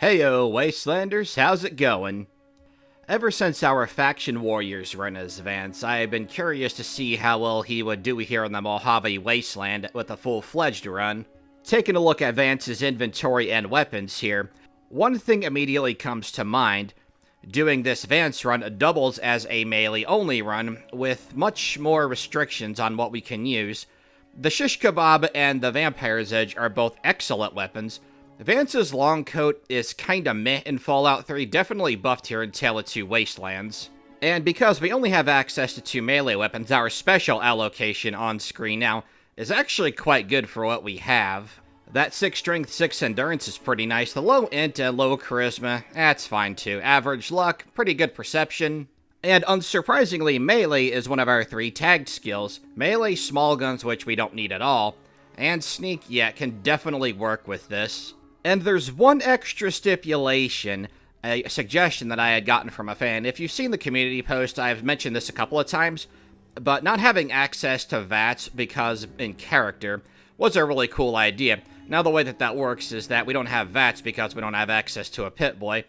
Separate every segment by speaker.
Speaker 1: Heyo, Wastelanders, how's it going? Ever since our Faction Warriors run as Vance, I have been curious to see how well he would do here in the Mojave Wasteland with a full-fledged run. Taking a look at Vance's inventory and weapons here, one thing immediately comes to mind. Doing this Vance run doubles as a melee-only run, with much more restrictions on what we can use. The Shish Kebab and the Vampire's Edge are both excellent weapons. Vance's long coat is kinda meh in Fallout 3, definitely buffed here in Tale of Two Wastelands. And because we only have access to 2 melee weapons, our special allocation on screen now is actually quite good for what we have. That 6 strength, 6 endurance is pretty nice. The low int and low charisma, that's fine too. Average luck, pretty good perception. And unsurprisingly, melee is one of our 3 tagged skills. Melee, small guns, which we don't need at all, and sneak, yeah, can definitely work with this. And there's one extra stipulation, a suggestion that I had gotten from a fan. If you've seen the community post, I've mentioned this a couple of times, but not having access to VATS because in character was a really cool idea. Now the way that works is that we don't have VATS because we don't have access to a Pip-Boy.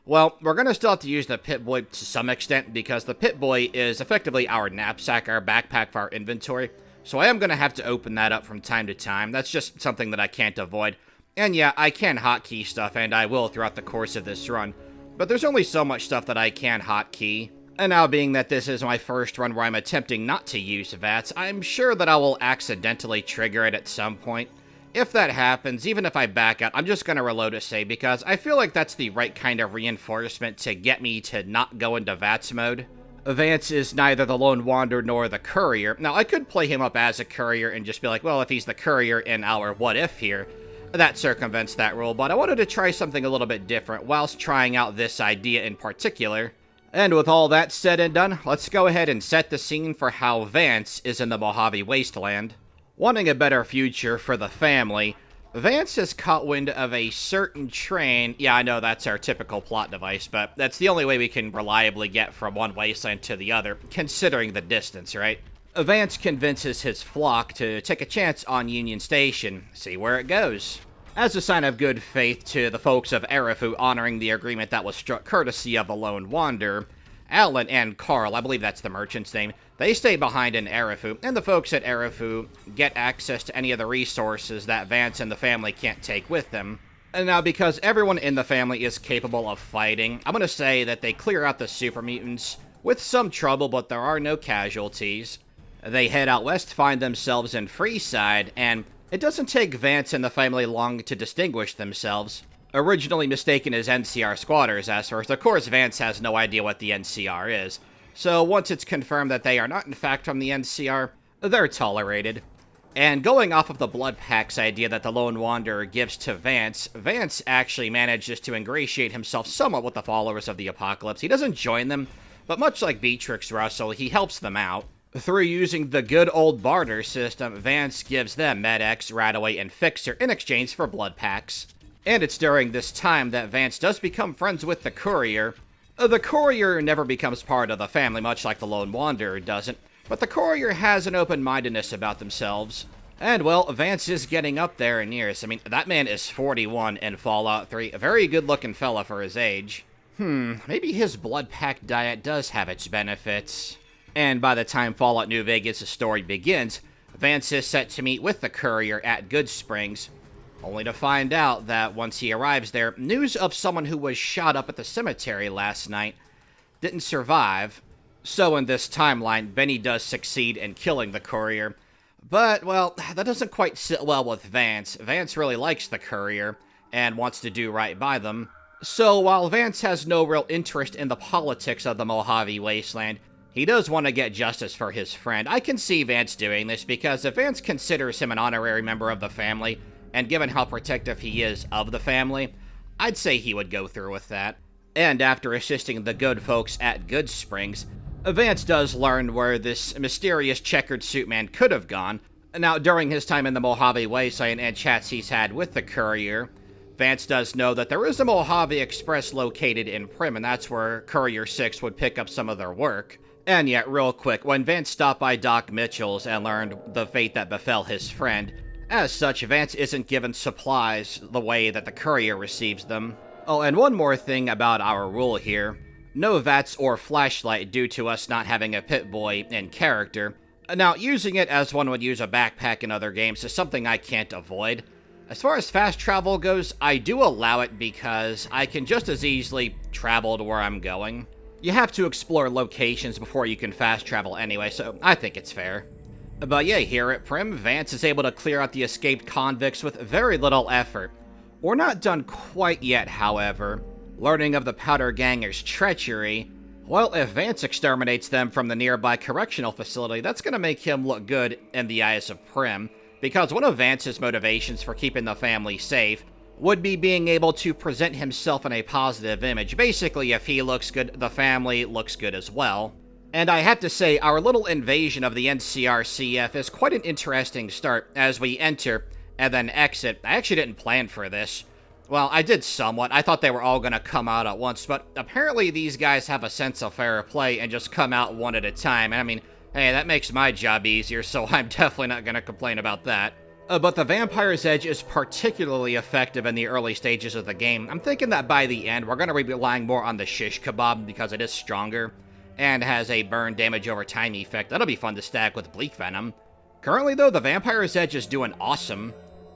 Speaker 1: Well, we're going to still have to use the Pip-Boy to some extent because the Pip-Boy is effectively our knapsack, our backpack for our inventory. So I am going to have to open that up from time to time. That's just something that I can't avoid. And yeah, I can hotkey stuff, and I will throughout the course of this run. But there's only so much stuff that I can hotkey. And now being that this is my first run where I'm attempting not to use VATS, I'm sure that I will accidentally trigger it at some point. If that happens, even if I back out, I'm just going to reload a save because I feel like that's the right kind of reinforcement to get me to not go into VATS mode. Vance is neither the Lone Wanderer nor the Courier. Now, I could play him up as a Courier and just be like, well, if he's the Courier in our what if here, that circumvents that rule, but I wanted to try something a little bit different whilst trying out this idea in particular. And with all that said and done, let's go ahead and set the scene for how Vance is in the Mojave Wasteland. Wanting a better future for the family, Vance has caught wind of a certain train. Yeah, I know that's our typical plot device, but that's the only way we can reliably get from one wasteland to the other, considering the distance, right? Vance convinces his flock to take a chance on Union Station, see where it goes. As a sign of good faith to the folks of Erifu honoring the agreement that was struck courtesy of the Lone Wanderer, Alan and Carl, I believe that's the merchant's name, they stay behind in Erifu, and the folks at Erifu get access to any of the resources that Vance and the family can't take with them. And now, because everyone in the family is capable of fighting, I'm going to say that they clear out the super mutants with some trouble, but there are no casualties. They head out west, find themselves in Freeside, and it doesn't take Vance and the family long to distinguish themselves. Originally mistaken as NCR squatters as first, of course Vance has no idea what the NCR is. So once it's confirmed that they are not in fact from the NCR, they're tolerated. And going off of the Blood Pack's idea that the Lone Wanderer gives to Vance, Vance actually manages to ingratiate himself somewhat with the followers of the Apocalypse. He doesn't join them, but much like Beatrix Russell, he helps them out. Through using the good old barter system, Vance gives them Med-X, Radaway, and Fixer in exchange for blood packs. And it's during this time that Vance does become friends with the Courier. The Courier never becomes part of the family, much like the Lone Wanderer doesn't, but the Courier has an open-mindedness about themselves. And, well, Vance is getting up there in years. I mean, that man is 41 in Fallout 3, a very good-looking fella for his age. Maybe his blood pack diet does have its benefits. And by the time Fallout New Vegas' story begins, Vance is set to meet with the Courier at Good Springs, only to find out that once he arrives there, news of someone who was shot up at the cemetery last night didn't survive. So in this timeline, Benny does succeed in killing the Courier. But, well, that doesn't quite sit well with Vance. Vance really likes the Courier and wants to do right by them. So while Vance has no real interest in the politics of the Mojave Wasteland, he does want to get justice for his friend. I can see Vance doing this because if Vance considers him an honorary member of the family, and given how protective he is of the family, I'd say he would go through with that. And after assisting the good folks at Good Springs, Vance does learn where this mysterious checkered suit man could have gone. Now, during his time in the Mojave Wasteland and chats he's had with the Courier, Vance does know that there is a Mojave Express located in Prim, and that's where Courier 6 would pick up some of their work. And yet, real quick, when Vance stopped by Doc Mitchell's and learned the fate that befell his friend, as such, Vance isn't given supplies the way that the Courier receives them. Oh, and one more thing about our rule here. No VATS or flashlight due to us not having a Pip-Boy in character. Now, using it as one would use a backpack in other games is something I can't avoid. As far as fast travel goes, I do allow it because I can just as easily travel to where I'm going. You have to explore locations before you can fast travel anyway, so I think it's fair. But yeah, here at Prim, Vance is able to clear out the escaped convicts with very little effort. We're not done quite yet, however. Learning of the Powder Gangers' treachery, well, if Vance exterminates them from the nearby correctional facility, that's going to make him look good in the eyes of Prim, because one of Vance's motivations for keeping the family safe would be being able to present himself in a positive image. Basically, if he looks good, the family looks good as well. And I have to say, our little invasion of the NCRCF is quite an interesting start as we enter and then exit. I actually didn't plan for this. Well, I did somewhat. I thought they were all going to come out at once, but apparently these guys have a sense of fair play and just come out one at a time. And I mean, hey, that makes my job easier, so I'm definitely not going to complain about that. But the Vampire's Edge is particularly effective in the early stages of the game. I'm thinking that by the end, we're going to be relying more on the Shish Kebab because it is stronger and has a burn damage over time effect. That'll be fun to stack with Bleak Venom. Currently, though, the Vampire's Edge is doing awesome.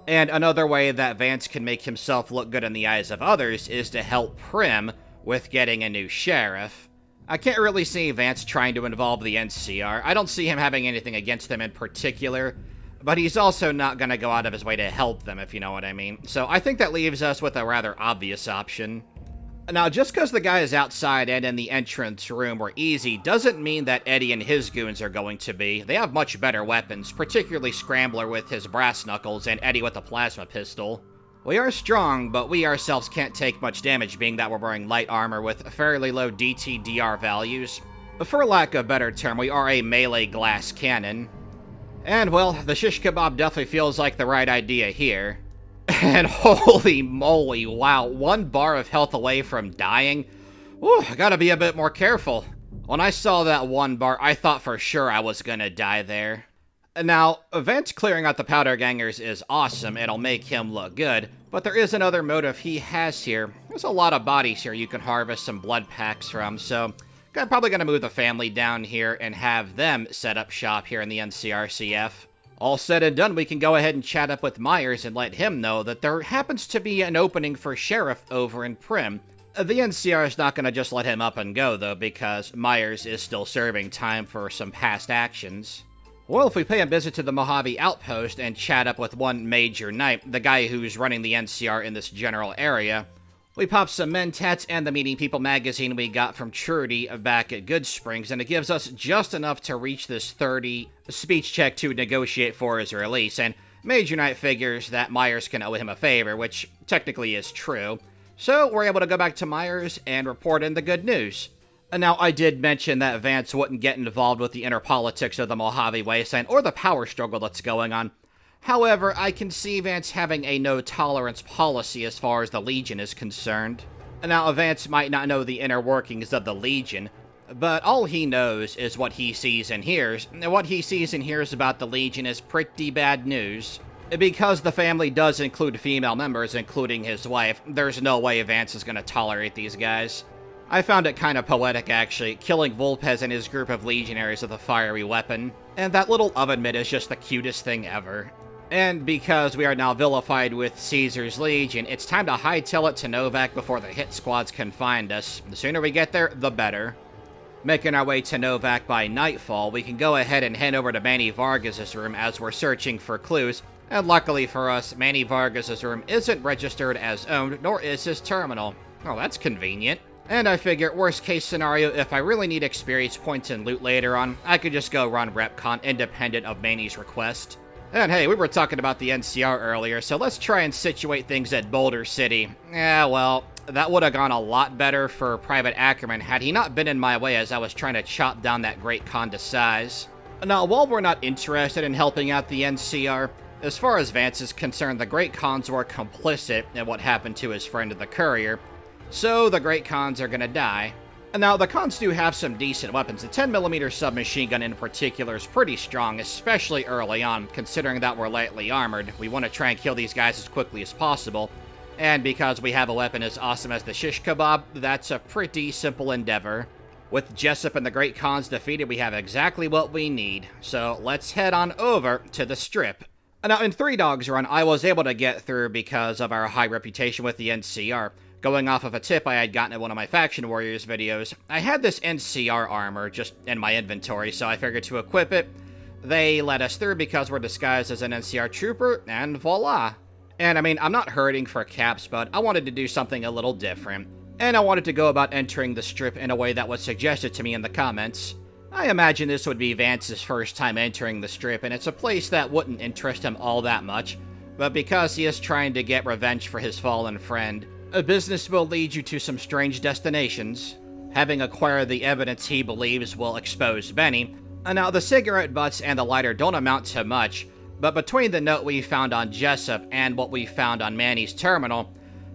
Speaker 1: And another way that Vance can make himself look good in the eyes of others is to help Prim with getting a new sheriff. I can't really see Vance trying to involve the NCR. I don't see him having anything against them in particular, but he's also not going to go out of his way to help them, if you know what I mean. So I think that leaves us with a rather obvious option. Now, just because the guys outside and in the entrance room were easy doesn't mean that Eddie and his goons are going to be. They have much better weapons, particularly Scrambler with his brass knuckles and Eddie with a plasma pistol. We are strong, but we ourselves can't take much damage being that we're wearing light armor with fairly low DTDR values. For lack of a better term, we are a melee glass cannon. And well, the Shish Kebab definitely feels like the right idea here. And holy moly, wow, 1 bar of health away from dying? Whew, I gotta be a bit more careful. When I saw that 1 bar, I thought for sure I was gonna die there. Now, Vance clearing out the Powder Gangers is awesome, it'll make him look good, but there is another motive he has here. There's a lot of bodies here you can harvest some blood packs from, so I'm probably gonna move the family down here and have them set up shop here in the NCRCF. All said and done, we can go ahead and chat up with Myers and let him know that there happens to be an opening for sheriff over in Prim. The NCR is not going to just let him up and go, though, because Myers is still serving time for some past actions. Well, if we pay a visit to the Mojave outpost and chat up with one Major Knight, the guy who's running the NCR in this general area, we pop some Mentats and the Meeting People magazine we got from Trudy back at Good Springs, and it gives us just enough to reach this 30 speech check to negotiate for his release, and Major Knight figures that Myers can owe him a favor, which technically is true. So we're able to go back to Myers and report in the good news. Now, I did mention that Vance wouldn't get involved with the inner politics of the Mojave Wasteland or the power struggle that's going on. However, I can see Vance having a no-tolerance policy as far as the Legion is concerned. Now, Vance might not know the inner workings of the Legion, but all he knows is what he sees and hears, and what he sees and hears about the Legion is pretty bad news. Because the family does include female members, including his wife, there's no way Vance is going to tolerate these guys. I found it kind of poetic, actually, killing Volpez and his group of legionaries with a fiery weapon, and that little oven mitt is just the cutest thing ever. And because we are now vilified with Caesar's Legion, it's time to hightail it to Novak before the hit squads can find us. The sooner we get there, the better. Making our way to Novak by nightfall, we can go ahead and head over to Manny Vargas' room as we're searching for clues, and luckily for us, Manny Vargas' room isn't registered as owned, nor is his terminal. Oh, that's convenient. And I figure, worst case scenario, if I really need experience points and loot later on, I could just go run RepCon independent of Manny's request. And hey, we were talking about the NCR earlier, so let's try and situate things at Boulder City. Yeah, well, that would have gone a lot better for Private Ackerman had he not been in my way as I was trying to chop down that Great Khan to size. Now, while we're not interested in helping out the NCR, as far as Vance is concerned, the Great Khans were complicit in what happened to his friend the Courier, so the Great Khans are gonna die. Now, the Khans do have some decent weapons. The 10mm submachine gun in particular is pretty strong, especially early on, considering that we're lightly armored. We want to try and kill these guys as quickly as possible. And because we have a weapon as awesome as the shish kebab, that's a pretty simple endeavor. With Jessup and the Great Khans defeated, we have exactly what we need. So let's head on over to the Strip. Now, in Three Dogs Run, I was able to get through because of our high reputation with the NCR. Going off of a tip I had gotten in one of my Faction Warriors videos, I had this NCR armor just in my inventory, so I figured to equip it. They let us through because we're disguised as an NCR trooper, and voila. And I mean, I'm not hurting for caps, but I wanted to do something a little different. And I wanted to go about entering the Strip in a way that was suggested to me in the comments. I imagine this would be Vance's first time entering the Strip, and it's a place that wouldn't interest him all that much. But because he is trying to get revenge for his fallen friend, a business will lead you to some strange destinations. Having acquired the evidence he believes will expose Benny, now the cigarette butts and the lighter don't amount to much, but between the note we found on Jessup and what we found on Manny's terminal,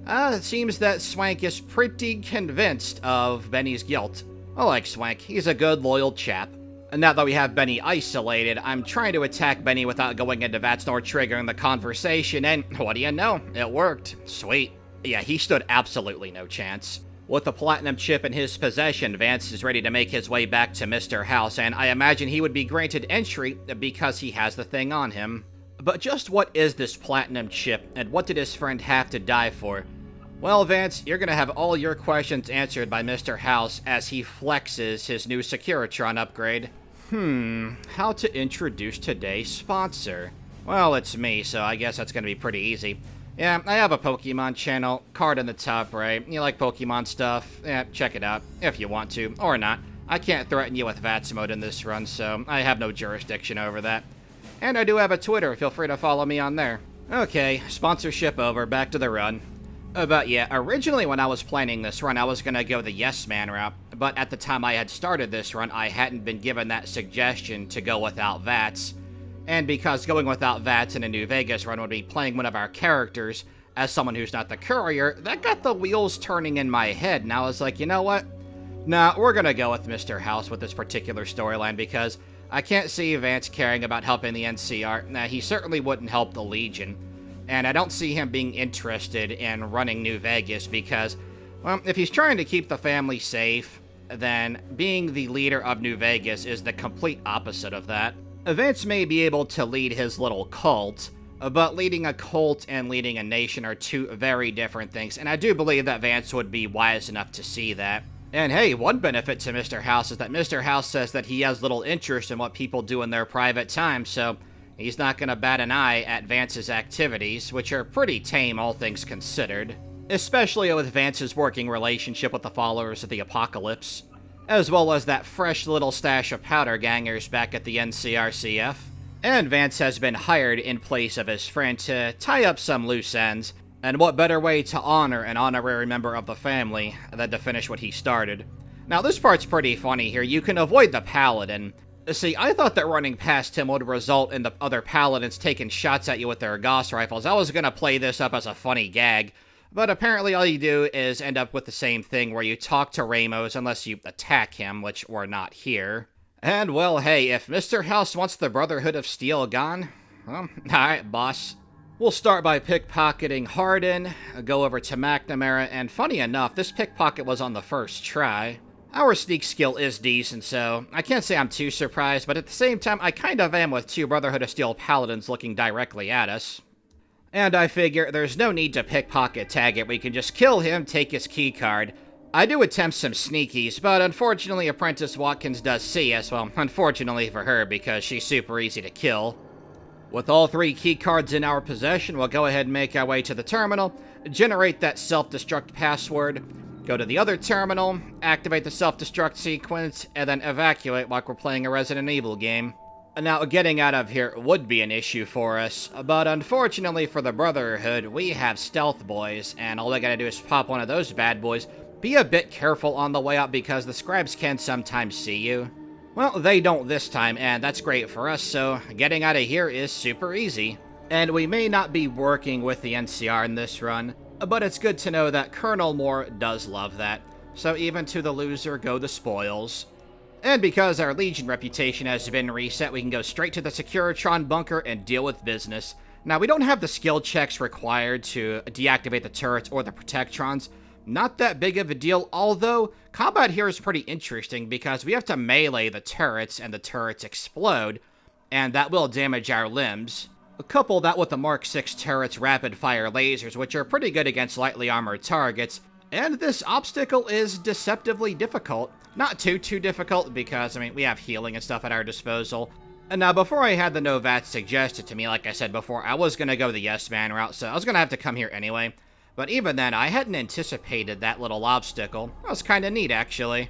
Speaker 1: it seems that Swank is pretty convinced of Benny's guilt. I like Swank, he's a good, loyal chap. And now that we have Benny isolated, I'm trying to attack Benny without going into VATS nor triggering the conversation, and what do you know? It worked. Sweet. Yeah, he stood absolutely no chance. With the platinum chip in his possession, Vance is ready to make his way back to Mr. House, and I imagine he would be granted entry because he has the thing on him. But just what is this platinum chip, and what did his friend have to die for? Well, Vance, you're gonna have all your questions answered by Mr. House as he flexes his new securitron upgrade. How to introduce today's sponsor? Well, it's me, so I guess that's gonna be pretty easy. Yeah, I have a Pokemon channel, card in the top right. You like Pokemon stuff? Yeah, check it out, if you want to, or not. I can't threaten you with VATS mode in this run, so I have no jurisdiction over that. And I do have a Twitter, feel free to follow me on there. Okay, sponsorship over, back to the run. But yeah, originally when I was planning this run, I was gonna go the Yes Man route, but at the time I had started this run, I hadn't been given that suggestion to go without VATS. And because going without VATS in a New Vegas run would be playing one of our characters as someone who's not the Courier, that got the wheels turning in my head, and I was like, you know what? Nah, we're gonna go with Mr. House with this particular storyline because I can't see Vance caring about helping the NCR. Nah, he certainly wouldn't help the Legion. And I don't see him being interested in running New Vegas because, well, if he's trying to keep the family safe, then being the leader of New Vegas is the complete opposite of that. Vance may be able to lead his little cult, but leading a cult and leading a nation are two very different things, and I do believe that Vance would be wise enough to see that. And hey, one benefit to Mr. House is that Mr. House says that he has little interest in what people do in their private time, so he's not gonna bat an eye at Vance's activities, which are pretty tame all things considered. Especially with Vance's working relationship with the followers of the Apocalypse, as well as that fresh little stash of powder gangers back at the NCRCF. And Vance has been hired in place of his friend to tie up some loose ends, and what better way to honor an honorary member of the family than to finish what he started. Now this part's pretty funny here, you can avoid the Paladin. See, I thought that running past him would result in the other Paladins taking shots at you with their Gauss rifles. I was gonna play this up as a funny gag, but apparently all you do is end up with the same thing where you talk to Ramos unless you attack him, which we're not here. And well, hey, if Mr. House wants the Brotherhood of Steel gone, well, alright, boss. We'll start by pickpocketing Hardin, go over to McNamara, and funny enough, this pickpocket was on the first try. Our sneak skill is decent, so I can't say I'm too surprised, but at the same time, I kind of am with two Brotherhood of Steel Paladins looking directly at us. And I figure there's no need to pickpocket Taggart, we can just kill him, take his keycard. I do attempt some sneakies, but unfortunately Apprentice Watkins does see us, well, unfortunately for her, because she's super easy to kill. With all three keycards in our possession, we'll go ahead and make our way to the terminal, generate that self-destruct password, go to the other terminal, activate the self-destruct sequence, and then evacuate like we're playing a Resident Evil game. Now, getting out of here would be an issue for us, but unfortunately for the Brotherhood, we have stealth boys, and all they gotta do is pop one of those bad boys. Be a bit careful on the way out because the scribes can sometimes see you. Well, they don't this time, and that's great for us, so getting out of here is super easy. And we may not be working with the NCR in this run, but it's good to know that Colonel Moore does love that. So even to the loser go the spoils. And because our Legion reputation has been reset, we can go straight to the Securitron bunker and deal with business. Now, we don't have the skill checks required to deactivate the turrets or the protectrons. Not that big of a deal, although combat here is pretty interesting because we have to melee the turrets and the turrets explode, and that will damage our limbs. Couple that with the Mark 6 turret's rapid-fire lasers, which are pretty good against lightly armored targets, and this obstacle is deceptively difficult. Not too difficult because, I mean, we have healing and stuff at our disposal. And now, before I had the no VATS suggested to me, like I said before, I was going to go the yes man route, so I was going to have to come here anyway. But even then, I hadn't anticipated that little obstacle. That was kind of neat, actually.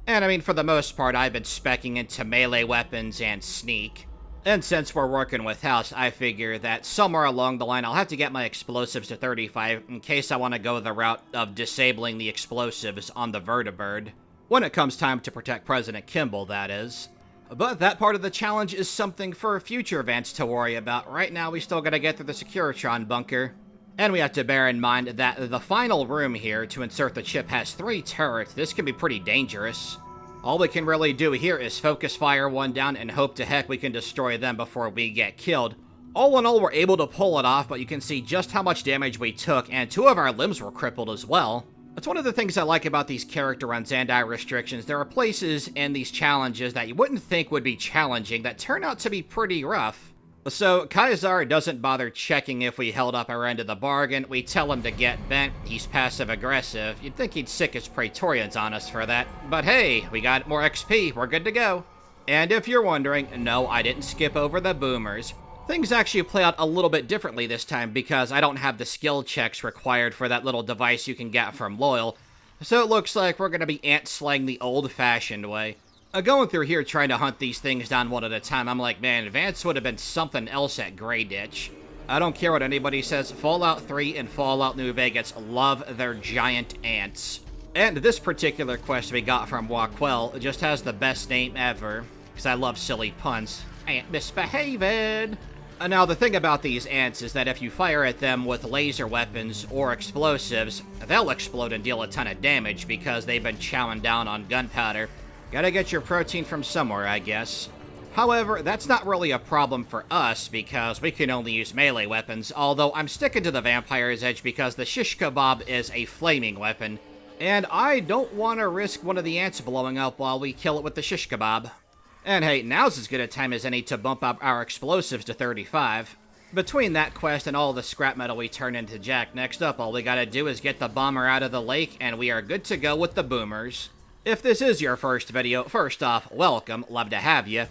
Speaker 1: And I mean, for the most part, I've been speccing into melee weapons and sneak. And since we're working with House, I figure that somewhere along the line, I'll have to get my explosives to 35 in case I want to go the route of disabling the explosives on the vertibird. When it comes time to protect President Kimball, that is. But that part of the challenge is something for future Vance to worry about. Right now, we still gotta get through the securitron bunker. And we have to bear in mind that the final room here to insert the chip has 3 turrets. This can be pretty dangerous. All we can really do here is focus fire one down and hope to heck we can destroy them before we get killed. All in all, we're able to pull it off, but you can see just how much damage we took, and 2 of our limbs were crippled as well. That's one of the things I like about these character runs and our restrictions. There are places in these challenges that you wouldn't think would be challenging that turn out to be pretty rough. So, Kaisar doesn't bother checking if we held up our end of the bargain. We tell him to get bent. He's passive-aggressive. You'd think he'd sick his Praetorians on us for that. But hey, we got more XP. We're good to go. And if you're wondering, no, I didn't skip over the boomers. Things actually play out a little bit differently this time because I don't have the skill checks required for that little device you can get from Loyal. So it looks like we're going to be ant-slaying the old-fashioned way. Going through here trying to hunt these things down one at a time, I'm like, man, Vance would have been something else at Grey Ditch. I don't care what anybody says, Fallout 3 and Fallout New Vegas love their giant ants. And this particular quest we got from Waquel just has the best name ever, because I love silly puns. Ant misbehaving! Now, the thing about these ants is that if you fire at them with laser weapons or explosives, they'll explode and deal a ton of damage because they've been chowing down on gunpowder. Gotta get your protein from somewhere, I guess. However, that's not really a problem for us because we can only use melee weapons, although I'm sticking to the Vampire's Edge because the shish kebab is a flaming weapon, and I don't want to risk one of the ants blowing up while we kill it with the shish kebab. And hey, now's as good a time as any to bump up our explosives to 35. Between that quest and all the scrap metal we turn into Jack, next up all we gotta do is get the bomber out of the lake and we are good to go with the boomers. If this is your first video, first off, welcome, love to have you.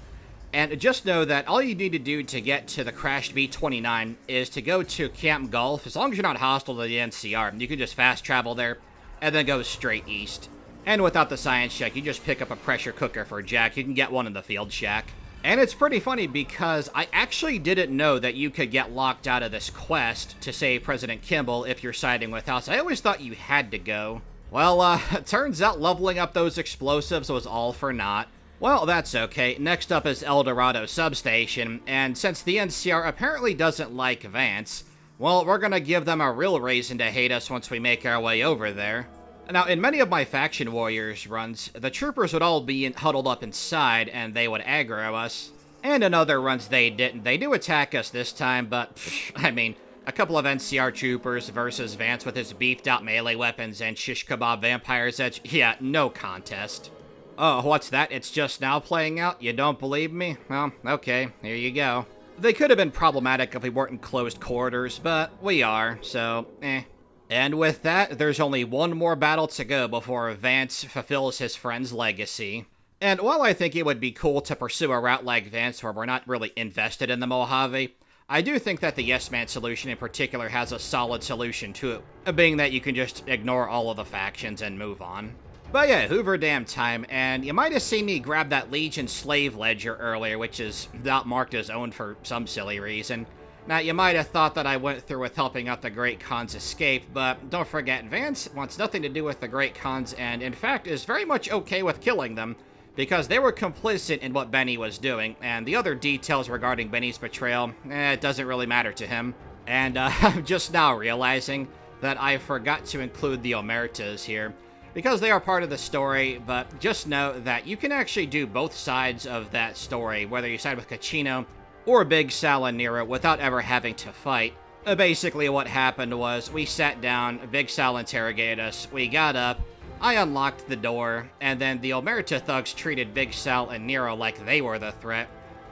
Speaker 1: And just know that all you need to do to get to the crashed B-29 is to go to Camp Gulf. As long as you're not hostile to the NCR, you can just fast travel there and then go straight east. And without the science check, you just pick up a pressure cooker for Jack. You can get one in the field shack. And it's pretty funny because I actually didn't know that you could get locked out of this quest to save President Kimball if you're siding with House. I always thought you had to go. Well, turns out leveling up those explosives was all for naught. Well, that's okay. Next up is El Dorado Substation, and since the NCR apparently doesn't like Vance, well, we're gonna give them a real reason to hate us once we make our way over there. Now, in many of my Faction Warriors runs, the troopers would all be huddled up inside, and they would aggro us. And in other runs, they didn't. They do attack us this time, but, I mean, a couple of NCR troopers versus Vance with his beefed-out melee weapons and shish kebab Vampire's Edge. Yeah, no contest. Oh, what's that? It's just now playing out? You don't believe me? Well, okay, here you go. They could have been problematic if we weren't in closed quarters, but we are, so, eh. And with that, there's only one more battle to go before Vance fulfills his friend's legacy. And while I think it would be cool to pursue a route like Vance where we're not really invested in the Mojave, I do think that the Yes Man solution in particular has a solid solution to it, being that you can just ignore all of the factions and move on. But yeah, Hoover Dam time, and you might have seen me grab that Legion slave ledger earlier, which is not marked as owned for some silly reason. Now, you might have thought that I went through with helping out the Great Khans escape, but don't forget, Vance wants nothing to do with the Great Khans, and in fact is very much okay with killing them, because they were complicit in what Benny was doing, and the other details regarding Benny's betrayal, it doesn't really matter to him. And I'm just now realizing that I forgot to include the Omertas here, because they are part of the story, but just know that you can actually do both sides of that story, whether you side with Caccino or Big Sal and Nero without ever having to fight. Basically what happened was, we sat down, Big Sal interrogated us, we got up, I unlocked the door, and then the Omerta thugs treated Big Sal and Nero like they were the threat.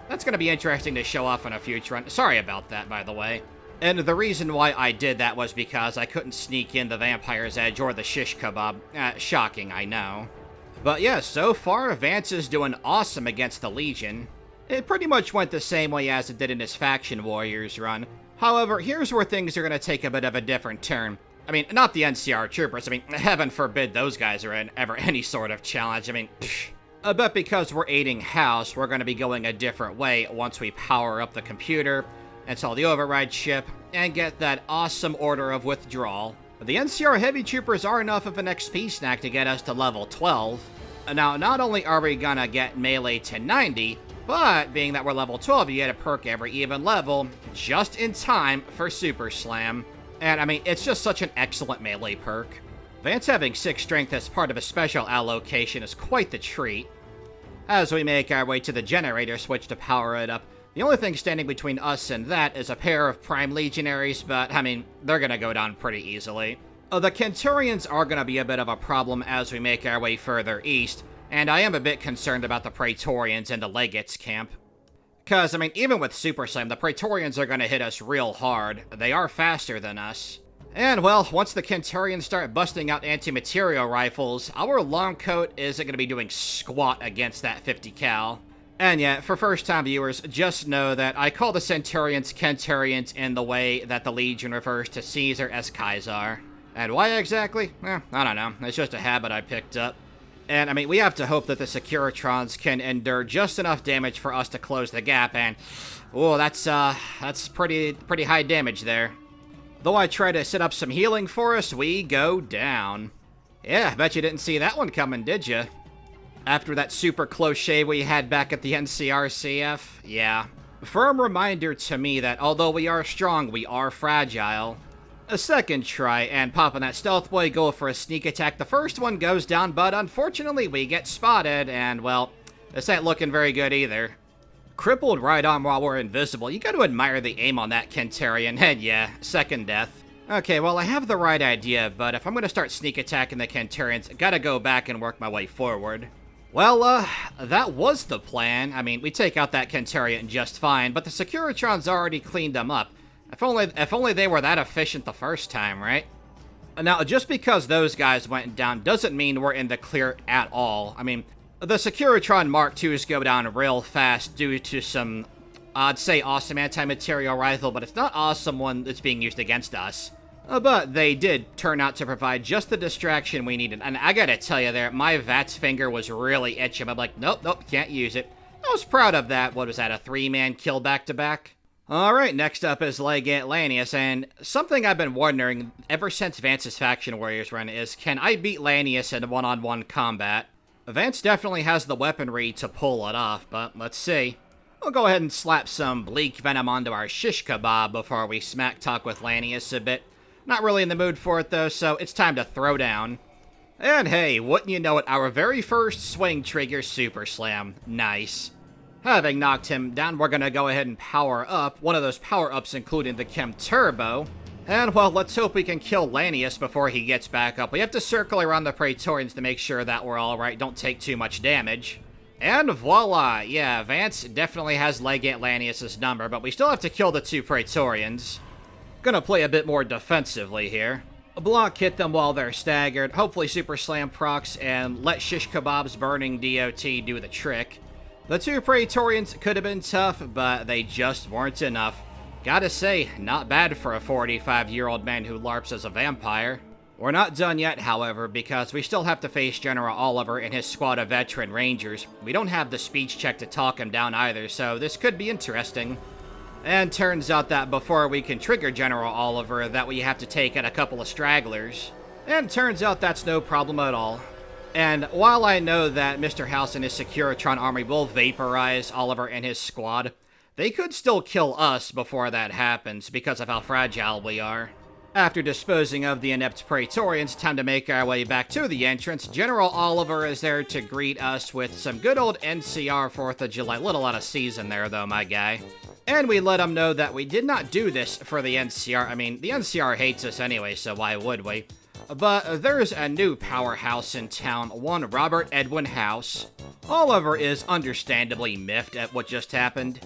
Speaker 1: That's gonna be interesting to show off in a future run. Sorry about that, by the way. And the reason why I did that was because I couldn't sneak in the Vampire's Edge or the Shish Kebab. Shocking, I know. But yeah, so far, Vance is doing awesome against the Legion. It pretty much went the same way as it did in his Faction Warriors run. However, here's where things are gonna take a bit of a different turn. I mean, not the NCR troopers. I mean, heaven forbid those guys are in ever any sort of challenge. I mean, but because we're aiding House, we're going to be going a different way once we power up the computer, install the override chip, and get that awesome order of withdrawal. The NCR heavy troopers are enough of an XP snack to get us to level 12. Now, not only are we gonna get melee to 90, but being that we're level 12, you get a perk every even level, just in time for Super Slam. And, I mean, it's just such an excellent melee perk. Vance having 6 strength as part of a special allocation is quite the treat. As we make our way to the generator switch to power it up, the only thing standing between us and that is a pair of Prime Legionaries, but, I mean, they're gonna go down pretty easily. The Kenturians are gonna be a bit of a problem as we make our way further east, and I am a bit concerned about the Praetorians in the Legates camp. Cause, I mean, even with Super Slam, the Praetorians are gonna hit us real hard. They are faster than us. And, well, once the Kenturians start busting out anti-material rifles, our long coat isn't gonna be doing squat against that 50 cal. And yeah, for first-time viewers, just know that I call the Centurions Kenturians in the way that the Legion refers to Caesar as Caesar. And why exactly? I don't know. It's just a habit I picked up. And, I mean, we have to hope that the Securitrons can endure just enough damage for us to close the gap, and... oh, that's pretty high damage there. Though I try to set up some healing for us, we go down. Yeah, I bet you didn't see that one coming, did you? After that super close shave we had back at the NCRCF? Yeah. Firm reminder to me that although we are strong, we are fragile. A second try, and popping that stealth boy go for a sneak attack. The first one goes down, but unfortunately we get spotted, and, well, this ain't looking very good either. Crippled right arm while we're invisible. You gotta admire the aim on that Kenturian, and yeah, second death. Okay, well, I have the right idea, but if I'm gonna start sneak attacking the Kenturians, I gotta go back and work my way forward. Well, that was the plan. I mean, we take out that Kenturian just fine, but the Securitrons already cleaned them up. If only they were that efficient the first time, right? Now, just because those guys went down doesn't mean we're in the clear at all. I mean, the Securitron Mark IIs go down real fast due to some, I'd say awesome anti-material rifle, but it's not awesome one that's being used against us. But they did turn out to provide just the distraction we needed. And I gotta tell you there, my VATS finger was really itching. I'm like, nope, can't use it. I was proud of that. What was that, a 3-man kill back-to-back? Alright, next up is Legate Lanius, and something I've been wondering ever since Vance's Faction Warriors run is, can I beat Lanius in one-on-one combat? Vance definitely has the weaponry to pull it off, but let's see. We'll go ahead and slap some bleak venom onto our shish kebab before we smack talk with Lanius a bit. Not really in the mood for it though, so it's time to throw down. And hey, wouldn't you know it, our very first swing trigger Super Slam. Nice. Having knocked him down, we're gonna go ahead and power up, one of those power-ups including the Chem Turbo. And, well, let's hope we can kill Lanius before he gets back up. We have to circle around the Praetorians to make sure that we're alright, don't take too much damage. And voila! Yeah, Vance definitely has Legate Lanius' number, but we still have to kill the 2 Praetorians. Gonna play a bit more defensively here. Block hit them while they're staggered, hopefully Super Slam procs, and let Shish Kebab's burning DOT do the trick. The 2 Praetorians could have been tough, but they just weren't enough. Gotta say, not bad for a 45-year-old man who LARPs as a vampire. We're not done yet, however, because we still have to face General Oliver and his squad of veteran rangers. We don't have the speech check to talk him down either, so this could be interesting. And turns out that before we can trigger General Oliver, that we have to take out a couple of stragglers. And turns out that's no problem at all. And while I know that Mr. House and his Securitron army will vaporize Oliver and his squad, they could still kill us before that happens because of how fragile we are. After disposing of the inept Praetorians, time to make our way back to the entrance. General Oliver is there to greet us with some good old NCR 4th of July. Little out of season there though, my guy. And we let them know that we did not do this for the NCR. I mean, the NCR hates us anyway, so why would we? But there's a new powerhouse in town, one Robert Edwin House. Oliver is understandably miffed at what just happened.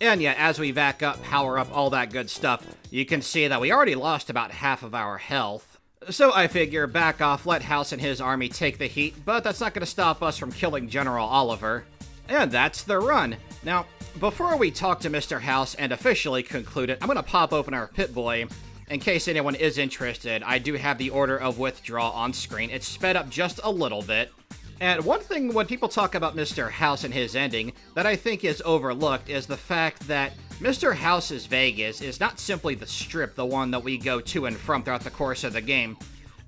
Speaker 1: And yeah, as we back up, power up, all that good stuff, you can see that we already lost about half of our health. So I figure back off, let House and his army take the heat, but that's not going to stop us from killing General Oliver. And that's the run. Now, before we talk to Mr. House and officially conclude it, I'm going to pop open our Pip-Boy. In case anyone is interested, I do have the order of withdrawal on screen. It's sped up just a little bit. And one thing when people talk about Mr. House and his ending that I think is overlooked is the fact that Mr. House's Vegas is not simply the strip, the one that we go to and from throughout the course of the game.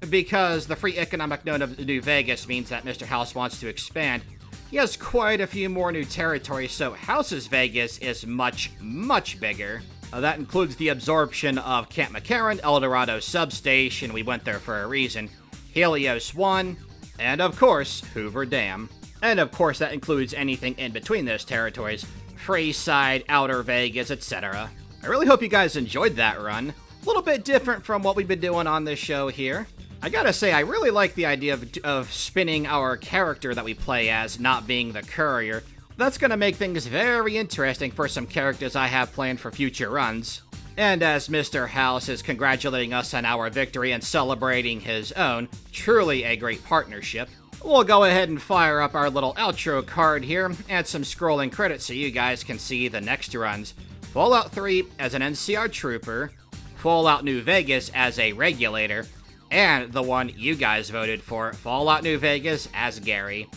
Speaker 1: Because the free economic zone of New Vegas means that Mr. House wants to expand. He has quite a few more new territories, so House's Vegas is much, much bigger. That includes the absorption of Camp McCarran, Eldorado Substation, we went there for a reason, Helios 1, and of course, Hoover Dam. And of course that includes anything in between those territories, Freeside, Outer Vegas, etc. I really hope you guys enjoyed that run. A little bit different from what we've been doing on this show here. I gotta say, I really like the idea of spinning our character that we play as not being the Courier. That's gonna make things very interesting for some characters I have planned for future runs. And as Mr. House is congratulating us on our victory and celebrating his own, truly a great partnership, we'll go ahead and fire up our little outro card here, add some scrolling credits so you guys can see the next runs. Fallout 3 as an NCR trooper, Fallout New Vegas as a regulator, and the one you guys voted for, Fallout New Vegas as Gary.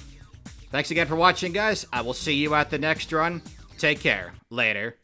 Speaker 1: Thanks again for watching, guys. I will see you at the next run. Take care. Later.